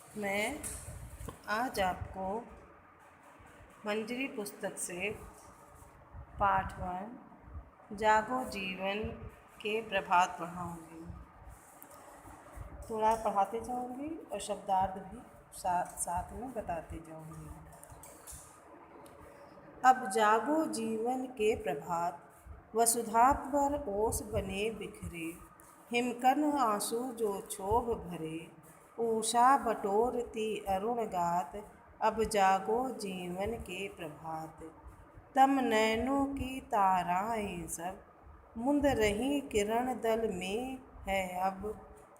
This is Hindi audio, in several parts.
मैं आज आपको मंजरी पुस्तक से पाठ 1 जागो जीवन के प्रभात पढ़ाऊँगी। थोड़ा पढ़ाते जाऊँगी और शब्दार्थ भी साथ में बताते जाऊँगी। अब जागो जीवन के प्रभात, वसुधा पर ओस बने बिखरे, हिमकन आंसू जो क्षोभ भरे, उषा बटोरती अरुण गात, अब जागो जीवन के प्रभात। तम नैनों की ताराएं सब, मुंद रही किरण दल में है अब,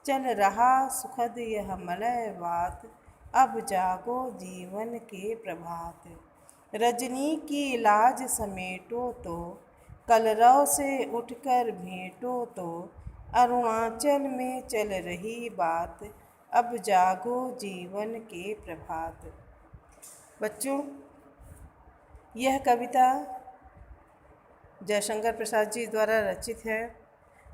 चल रहा सुखद यह मलय वात, अब जागो जीवन के प्रभात। रजनी की लाज समेटो तो, कलरव से उठकर भेंटो तो, अरुणाचल में चल रही बात, अब जागो जीवन के प्रभात। बच्चों, यह कविता जयशंकर प्रसाद जी द्वारा रचित है।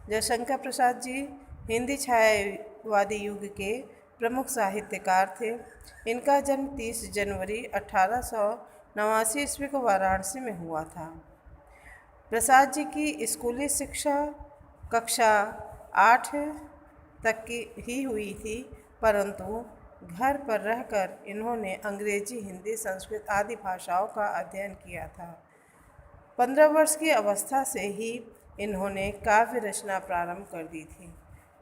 जयशंकर प्रसाद जी हिंदी छायावादी युग के प्रमुख साहित्यकार थे। इनका जन्म 30 जनवरी 1889 ईस्वी को वाराणसी में हुआ था। प्रसाद जी की स्कूली शिक्षा कक्षा 8 तक की ही हुई थी, परंतु घर पर रहकर इन्होंने अंग्रेजी, हिंदी, संस्कृत आदि भाषाओं का अध्ययन किया था। 15 वर्ष की अवस्था से ही इन्होंने काव्य रचना प्रारंभ कर दी थी।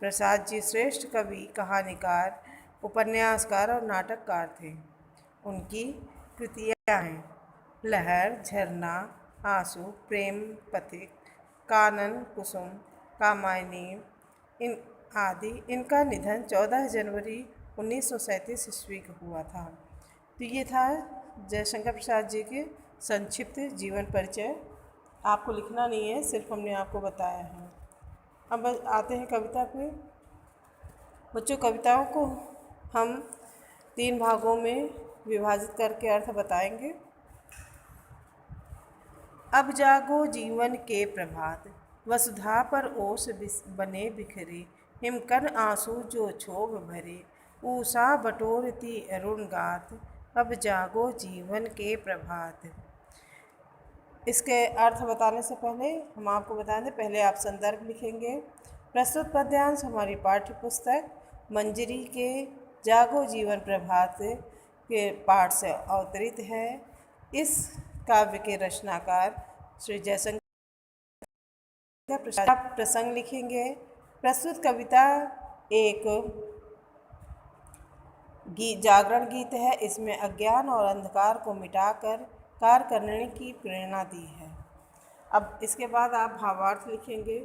प्रसाद जी श्रेष्ठ कवि, कहानीकार, उपन्यासकार और नाटककार थे। उनकी कृतियाँ हैं लहर, झरना, आंसू, प्रेम पथिक, कानन कुसुम, कामायनी इन आदि। इनका निधन 14 जनवरी 1937 ईस्वी को हुआ था। तो ये था जयशंकर प्रसाद जी के संक्षिप्त जीवन परिचय। आपको लिखना नहीं है, सिर्फ हमने आपको बताया है। अब आते हैं कविता पे। बच्चों, कविताओं को हम 3 भागों में विभाजित करके अर्थ बताएंगे। अब जागो जीवन के प्रभात, वसुधा पर ओस बने बिखरे, हिमकन आंसू जो क्षोभ भरे, उषा बटोरती अरुण गात, अब जागो जीवन के प्रभात। इसके अर्थ बताने से पहले हम आपको बता दें, पहले आप संदर्भ लिखेंगे। प्रस्तुत पद्यांश हमारी पाठ्य पुस्तक मंजरी के जागो जीवन प्रभात के पाठ से अवतरित है। इस काव्य के रचनाकार श्री जयशंकर प्रसाद। आप प्रसंग लिखेंगे। प्रस्तुत कविता एक जागरण गीत है। इसमें अज्ञान और अंधकार को मिटाकर कार्य करने की प्रेरणा दी है। अब इसके बाद आप भावार्थ लिखेंगे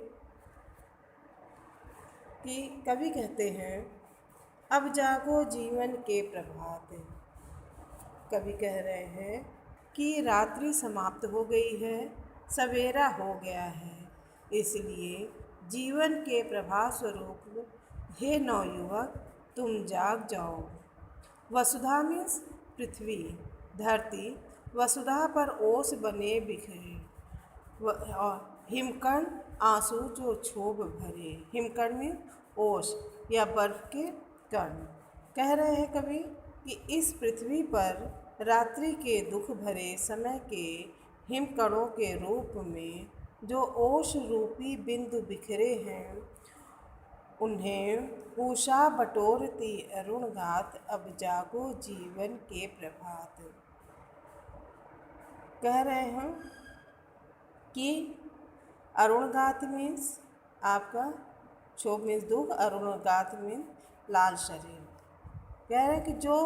कि कवि कहते हैं, अब जागो जीवन के प्रभात। कवि कह रहे हैं कि रात्रि समाप्त हो गई है, सवेरा हो गया है, इसलिए जीवन के प्रभात स्वरूप हे नवयुवक, तुम जाग जाओ। वसुधा मीन्स पृथ्वी, धरती, वसुधा पर ओस बने बिखरे, और हिमकण आंसू जो क्षोभ भरे। हिमकण में ओस या बर्फ के कण। कह रहे हैं कवि कि इस पृथ्वी पर रात्रि के दुख भरे समय के हिमकणों के रूप में जो ओस रूपी बिंदु बिखरे हैं, उन्हें उषा बटोरती अरुण गात, अब जागो जीवन के प्रभात। कह रहे हैं कि अरुणगात मीन्स आपका क्षोभ मीन्स दुख, अरुणगात मीन्स लाल शरीर। कह रहे हैं कि जो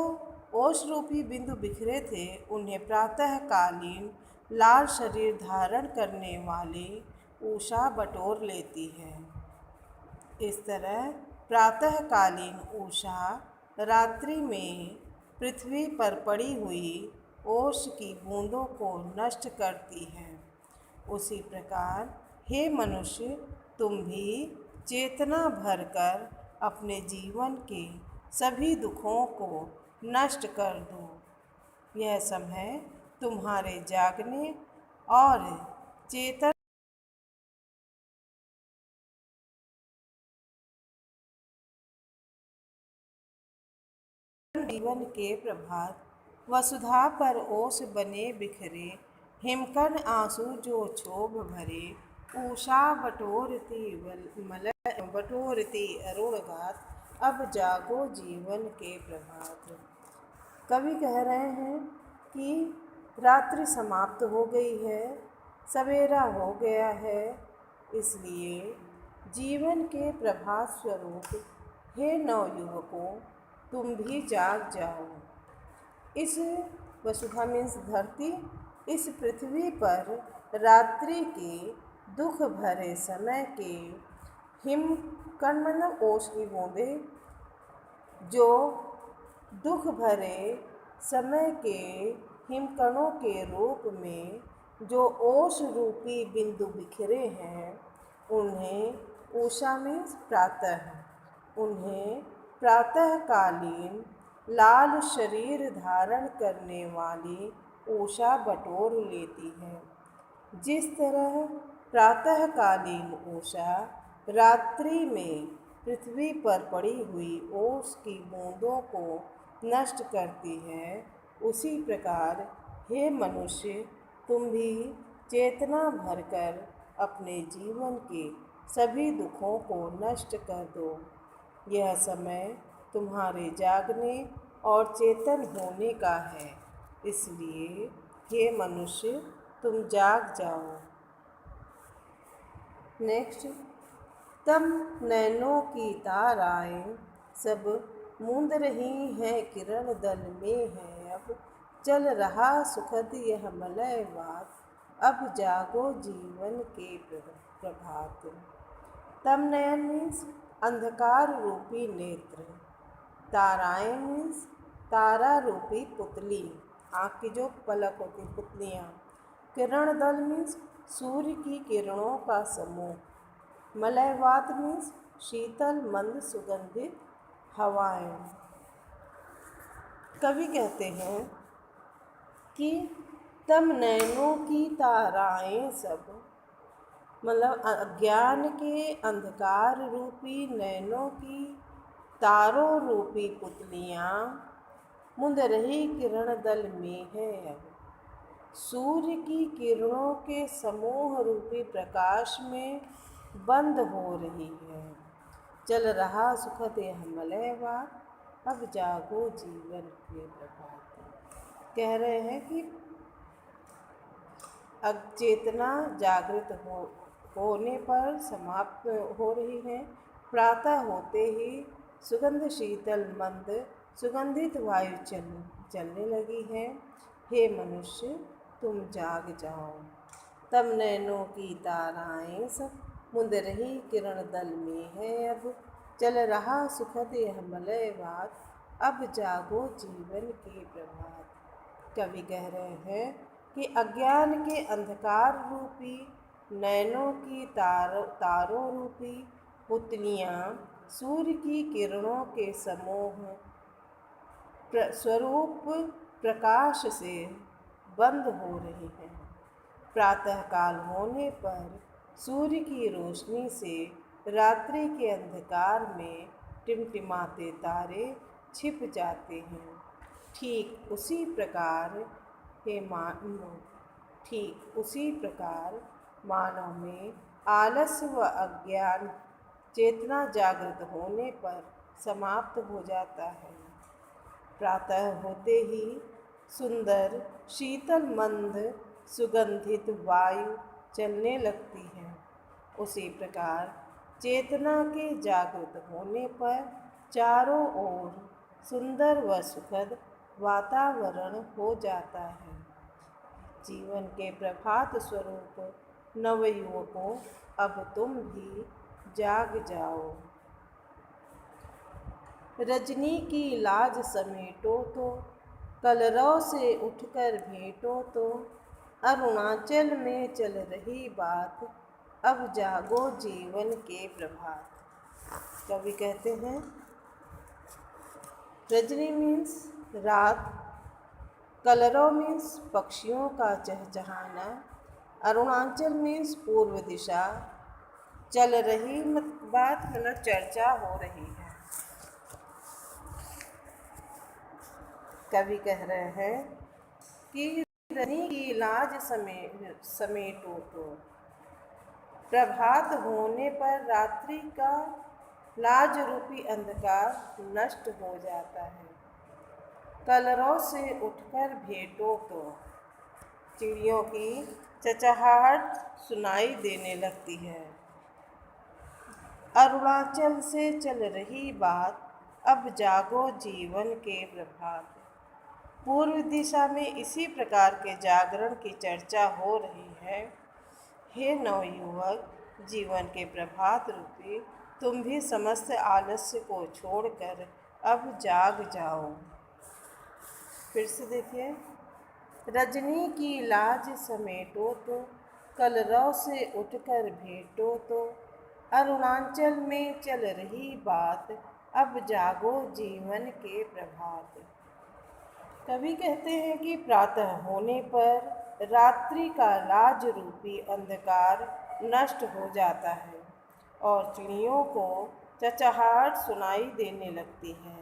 ओस रूपी बिंदु बिखरे थे, उन्हें प्रातःकालीन लाल शरीर धारण करने वाली उषा बटोर लेती है। इस तरह प्रातःकालीन उषा रात्रि में पृथ्वी पर पड़ी हुई ओस की बूंदों को नष्ट करती है। उसी प्रकार हे मनुष्य, तुम भी चेतना भरकर अपने जीवन के सभी दुखों को नष्ट कर दो। यह समय तुम्हारे जागने और चेतन जीवन के प्रभात, वसुधा पर ओस बने बिखरे, हिमकण आंसू जो क्षोभ भरे, उषा बटोरती अरुण गात, अब जागो जीवन के प्रभात। कवि कह रहे हैं कि रात्रि समाप्त हो गई है, सवेरा हो गया है, इसलिए जीवन के प्रभात स्वरूप हे नवयुवकों, तुम भी जाग जाओ। इस वसुधा मीन्स धरती, इस पृथ्वी पर रात्रि के दुख भरे समय के हिमकण मतलब ओस की बूंदें, जो दुख भरे समय के हिमकणों के रूप में जो ओस रूपी बिंदु बिखरे हैं, उन्हें उषा मीन्स प्रातः, उन्हें प्रातःकालीन लाल शरीर धारण करने वाली उषा बटोर लेती है। जिस तरह प्रातःकालीन उषा रात्रि में पृथ्वी पर पड़ी हुई ओस की बूंदों को नष्ट करती है, उसी प्रकार हे मनुष्य, तुम भी चेतना भरकर अपने जीवन के सभी दुखों को नष्ट कर दो। यह समय तुम्हारे जागने और चेतन होने का है, इसलिए हे मनुष्य, तुम जाग जाओ। नेक्स्ट, तम नैनों की ताराएं सब मूंद रही हैं, किरण दल में है अब, चल रहा सुखद यह मलय वात, अब जागो जीवन के प्रभात। तम नयन मीन्स अंधकार रूपी नेत्र, ताराएं मीन्स तारा रूपी पुतली, आँख की जो पलक होती पुतलियाँ, किरण दल मीन्स सूर्य की किरणों का समूह, मलयवात मीन्स शीतल मंद सुगंधित हवाएं। कवि कहते हैं कि तम नैनों की ताराएं सब, मतलब अज्ञान के अंधकार रूपी नैनों की तारों रूपी पुतलियाँ मुंद रही किरण दल में है अब, सूर्य की किरणों के समूह रूपी प्रकाश में बंद हो रही है, चल रहा सुखद यह मलयवात, अब जागो जीवन के प्रभात। कह रहे हैं कि अचेतना जागृत होने पर समाप्त हो रही है, प्रातः होते ही सुगंध शीतल मंद सुगंधित वायु चलने लगी है। हे मनुष्य, तुम जाग जाओ। तब नैनों की ताराएं सब मुंद रही किरण दल में है अब, चल रहा सुखद यह मलयवात, अब जागो जीवन के प्रभात। कवि कह रहे हैं कि अज्ञान के अंधकार रूपी नैनों की तारों रूपी पुतलियाँ सूर्य की किरणों के समूह स्वरूप प्रकाश से बंद हो रही हैं। प्रातःकाल होने पर सूर्य की रोशनी से रात्रि के अंधकार में टिमटिमाते तारे छिप जाते हैं। ठीक उसी प्रकार मानव में आलस्य व अज्ञान चेतना जागृत होने पर समाप्त हो जाता है। प्रातः होते ही सुंदर शीतल मंद सुगंधित वायु चलने लगती है। उसी प्रकार चेतना के जागृत होने पर चारों ओर सुंदर व सुखद वातावरण हो जाता है। जीवन के प्रभात स्वरूप नवयुवकों, अब तुम भी जाग जाओ। रजनी की लाज समेटो तो, कलरव से उठकर भेंटो तो, अरुणाचल में चल रही बात, अब जागो जीवन के प्रभात। कवि कहते हैं रजनी मीन्स रात, कलरव मीन्स पक्षियों का चहचहाना, अरुणाचल मीन्स पूर्व दिशा, चल रही बात मतलब चर्चा हो रही है। कवि कह रहे हैं कि रजनी की लाज समेटो तो प्रभात होने पर रात्रि का लाज रूपी अंधकार नष्ट हो जाता है। कलरव से उठकर भेंटो तो चिड़ियों की चहचहाहट सुनाई देने लगती है। अरुणाचल से चल रही बात, अब जागो जीवन के प्रभात। पूर्व दिशा में इसी प्रकार के जागरण की चर्चा हो रही है। हे नवयुवक, जीवन के प्रभात रूपी तुम भी समस्त आलस्य को छोड़कर अब जाग जाओ। फिर से देखिए, रजनी की लाज समेटो तो कलरव से उठकर भेंटो तो अरुणाचल में चल रही बात, अब जागो जीवन के प्रभात। कवि कहते हैं कि प्रातः होने पर रात्रि का लाज रूपी अंधकार नष्ट हो जाता है और चिड़ियों को चहचहाहट सुनाई देने लगती है।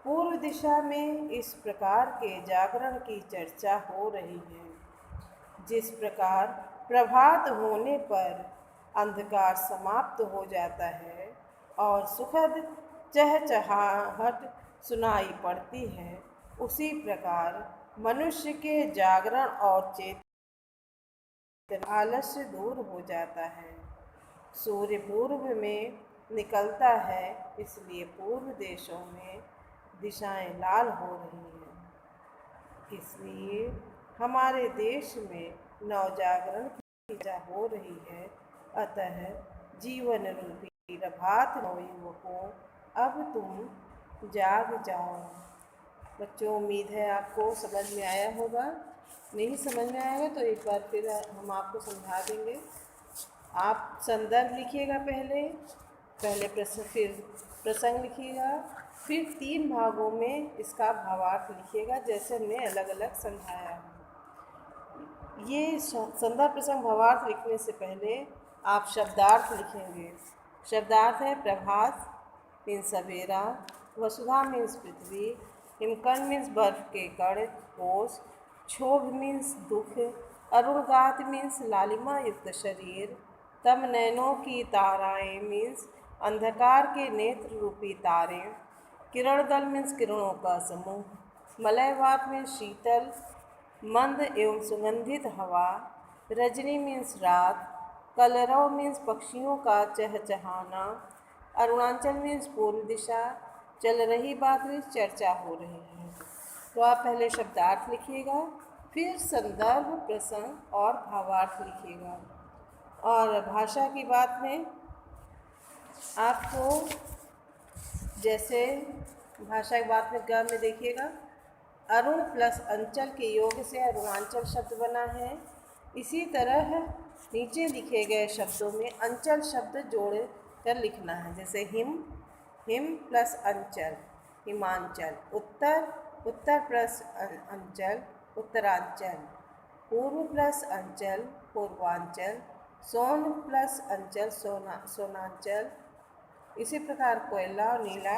पूर्व दिशा में इस प्रकार के जागरण की चर्चा हो रही है। जिस प्रकार प्रभात होने पर अंधकार समाप्त हो जाता है और सुखद चहचहाहट सुनाई पड़ती है, उसी प्रकार मनुष्य के जागरण और चेतन आलस्य दूर हो जाता है। सूर्य पूर्व में निकलता है, इसलिए पूर्व देशों में दिशाएं लाल हो रही हैं। इसलिए हमारे देश में नवजागरण की चर्चा हो रही है। अतः जीवन रूपी प्रभात नवयुवकों, अब तुम जाग जाओ। बच्चों, उम्मीद है आपको समझ में आया होगा। नहीं समझ में आएगा तो एक बार फिर हम आपको समझा देंगे। आप संदर्भ लिखिएगा, पहले प्रश्न, फिर प्रसंग लिखिएगा, फिर 3 भागों में इसका भावार्थ लिखिएगा, जैसे हमने अलग अलग समझाया है। ये संदर्भ प्रसंग भावार्थ लिखने से पहले आप शब्दार्थ लिखेंगे। शब्दार्थ है प्रभात मीन्स सवेरा, वसुधा मीन्स पृथ्वी, हिमकर्ण मीन्स बर्फ के कण ओस, क्षोभ मीन्स दुख, अरुणगात मीन्स लालिमा युक्त शरीर, तम नैनों की ताराएं मीन्स अंधकार के नेत्र रूपी तारे, किरण दल मीन्स किरणों का समूह, मलयवात मीन्स शीतल मंद एवं सुगंधित हवा, रजनी मीन्स रात, कलरव मीन्स पक्षियों का चहचहाना, अरुणाचल मीन्स पूर्व दिशा, चल रही बात मीन्स चर्चा हो रही है। तो आप पहले शब्दार्थ लिखिएगा, फिर संदर्भ प्रसंग और भावार्थ लिखिएगा। और भाषा की बात में आपको, जैसे भाषा की बात में ग में देखिएगा, अरुण प्लस अंचल के योग से अरुणाचल शब्द बना है। इसी तरह नीचे लिखे गए शब्दों में अंचल शब्द जोड़ कर लिखना है। जैसे हिम प्लस अंचल हिमांचल, उत्तर प्लस अंचल उत्तरांचल, पूर्व प्लस अंचल पूर्वांचल, सोन प्लस अंचल सोनांचल। इसी प्रकार कोयला और नीला,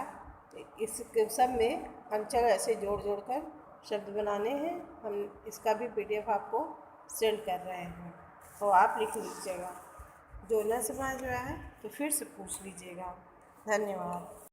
इस सब में अंचल ऐसे जोड़ कर शब्द बनाने हैं। हम इसका भी PDF आपको सेंड कर रहे हैं, तो आप लिख लीजिएगा। जो न समझ में आए तो फिर से पूछ लीजिएगा। धन्यवाद।